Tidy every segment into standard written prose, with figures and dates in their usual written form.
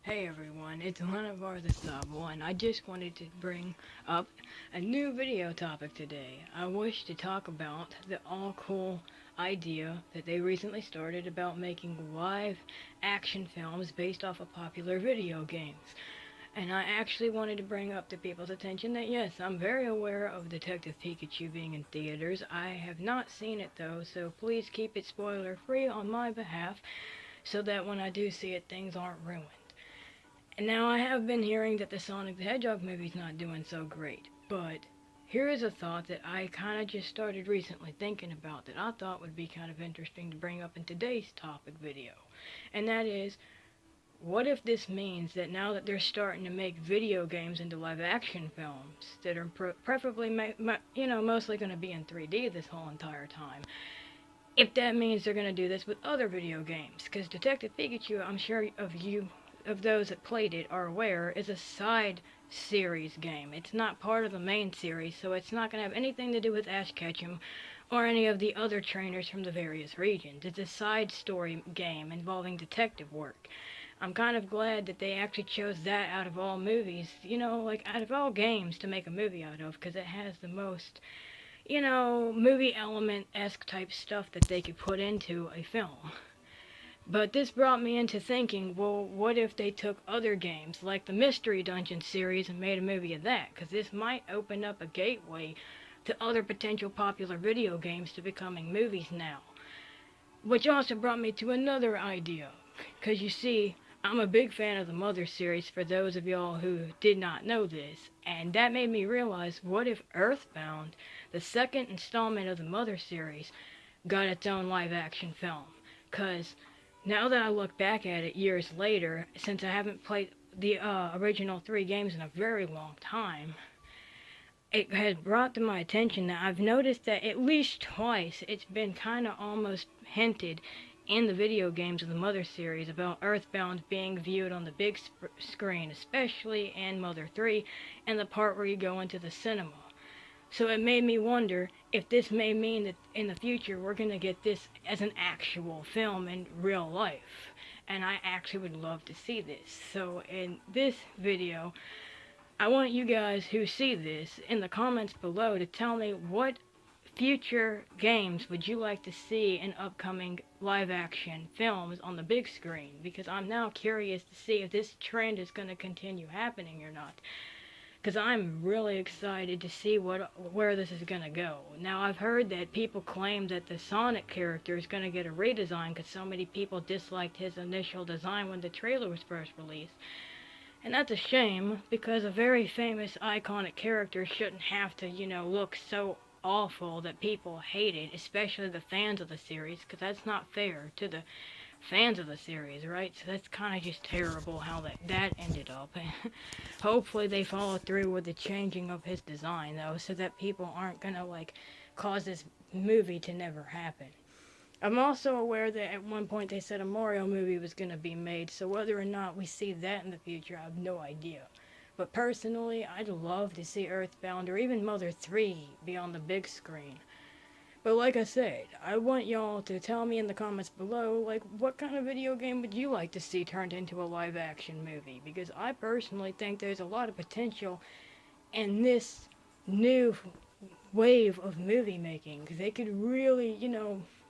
Hey everyone, it's one of our the Sub One. I just wanted to bring up a new video topic today. I wish to talk about the all cool idea that they recently started about making live action films based off of popular video games. And I actually wanted to bring up to people's attention that yes, I'm very aware of Detective Pikachu being in theaters. I have not seen it though, so please keep it spoiler free on my behalf so that when I do see it, things aren't ruined. And now I have been hearing that the Sonic the Hedgehog movie's not doing so great, but here is a thought that I kind of just started recently thinking about that I thought would be kind of interesting to bring up in today's topic video. And that is, what if this means that now that they're starting to make video games into live action films that are preferably, mostly going to be in 3D this whole entire time, if that means they're going to do this with other video games? Because Detective Pikachu, I'm sure of those that played it are aware, is a side series game. It's not part of the main series, so it's not going to have anything to do with Ash Ketchum or any of the other trainers from the various regions. It's a side story game involving detective work. I'm kind of glad that they actually chose that out of all movies, like out of all games to make a movie out of, because it has the most movie element-esque type stuff that they could put into a film. But this brought me into thinking, well, what if they took other games, like the Mystery Dungeon series, and made a movie of that? Because this might open up a gateway to other potential popular video games to becoming movies now. Which also brought me to another idea. Because you see, I'm a big fan of the Mother series, for those of y'all who did not know this. And that made me realize, what if Earthbound, the second installment of the Mother series, got its own live action film? Because now that I look back at it years later, since I haven't played the original three games in a very long time, it has brought to my attention that I've noticed that at least twice it's been kind of almost hinted in the video games of the Mother series about Earthbound being viewed on the big screen, especially in Mother 3 and the part where you go into the cinema. So it made me wonder if this may mean that in the future we're going to get this as an actual film in real life. And I actually would love to see this. So in this video, I want you guys who see this in the comments below to tell me what future games would you like to see in upcoming live action films on the big screen, because I'm now curious to see if this trend is going to continue happening or not, because I'm really excited to see where this is going to go. Now, I've heard that people claim that the Sonic character is going to get a redesign because so many people disliked his initial design when the trailer was first released. And that's a shame, because a very famous, iconic character shouldn't have to, look so awful that people hate it, especially the fans of the series, because that's not fair to the fans of the series, right? So that's kind of just terrible how that ended up. Hopefully they follow through with the changing of his design, though, so that people aren't gonna, cause this movie to never happen. I'm also aware that at one point they said a Mario movie was going to be made, so whether or not we see that in the future, I have no idea. But personally, I'd love to see Earthbound or even Mother 3 be on the big screen. But like I said, I want y'all to tell me in the comments below, what kind of video game would you like to see turned into a live action movie? Because I personally think there's a lot of potential in this new wave of movie making. They could really,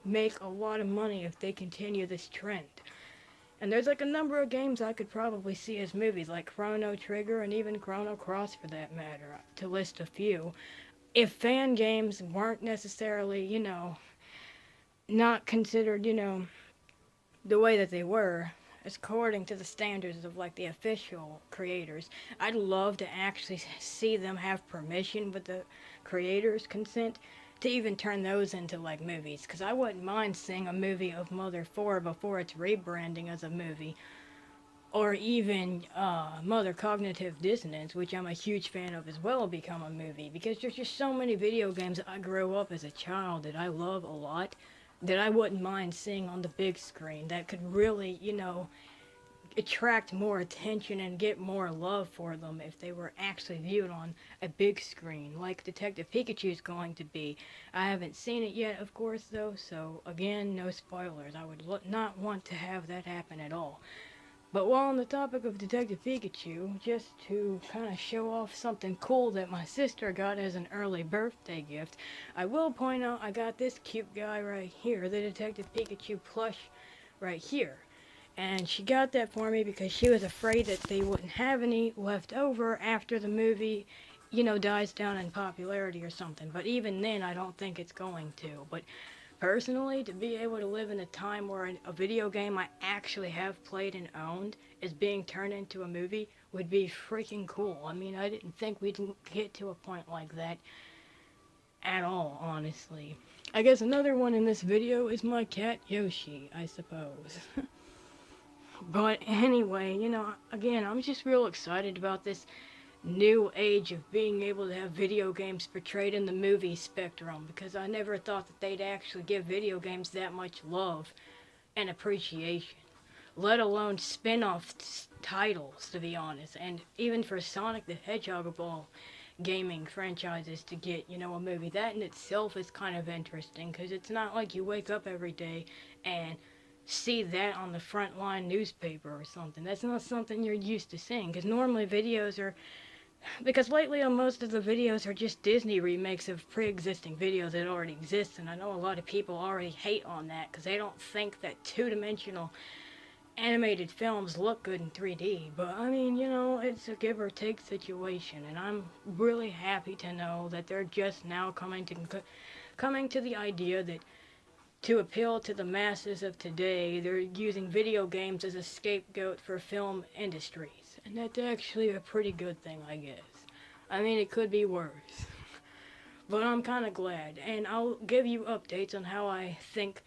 make a lot of money if they continue this trend. And there's a number of games I could probably see as movies, like Chrono Trigger and even Chrono Cross for that matter, to list a few. If fan games weren't necessarily, not considered, the way that they were, according to the standards of the official creators, I'd love to actually see them have permission with the creators' consent to even turn those into movies, because I wouldn't mind seeing a movie of Mother 4 before it's rebranding as a movie, or even Mother Cognitive Dissonance, which I'm a huge fan of as well, become a movie, because there's just so many video games that I grew up as a child that I love a lot, that I wouldn't mind seeing on the big screen, that could really, attract more attention and get more love for them if they were actually viewed on a big screen, like Detective Pikachu is going to be. I haven't seen it yet, of course, though, so again, no spoilers. I would not want to have that happen at all. But while on the topic of Detective Pikachu, just to kind of show off something cool that my sister got as an early birthday gift, I will point out I got this cute guy right here, the Detective Pikachu plush right here. And she got that for me because she was afraid that they wouldn't have any left over after the movie, dies down in popularity or something. But even then, I don't think it's going to. But personally, to be able to live in a time where a video game I actually have played and owned is being turned into a movie would be freaking cool. I mean, I didn't think we'd get to a point like that at all, honestly. I guess another one in this video is my cat Yoshi, I suppose. But anyway, again, I'm just real excited about this new age of being able to have video games portrayed in the movie spectrum, because I never thought that they'd actually give video games that much love and appreciation, let alone spin-off titles, to be honest. And even for Sonic the Hedgehog of all gaming franchises to get, a movie, that in itself is kind of interesting, because it's not like you wake up every day and see that on the front line newspaper or something. That's not something you're used to seeing, because normally videos are, because lately most of the videos are just Disney remakes of pre-existing videos that already exist, and I know a lot of people already hate on that because they don't think that two-dimensional animated films look good in 3D. But I mean, it's a give or take situation, and I'm really happy to know that they're just now coming to the idea that to appeal to the masses of today, they're using video games as a scapegoat for film industries. And that's actually a pretty good thing, I guess. I mean, it could be worse. But I'm kind of glad. And I'll give you updates on how I think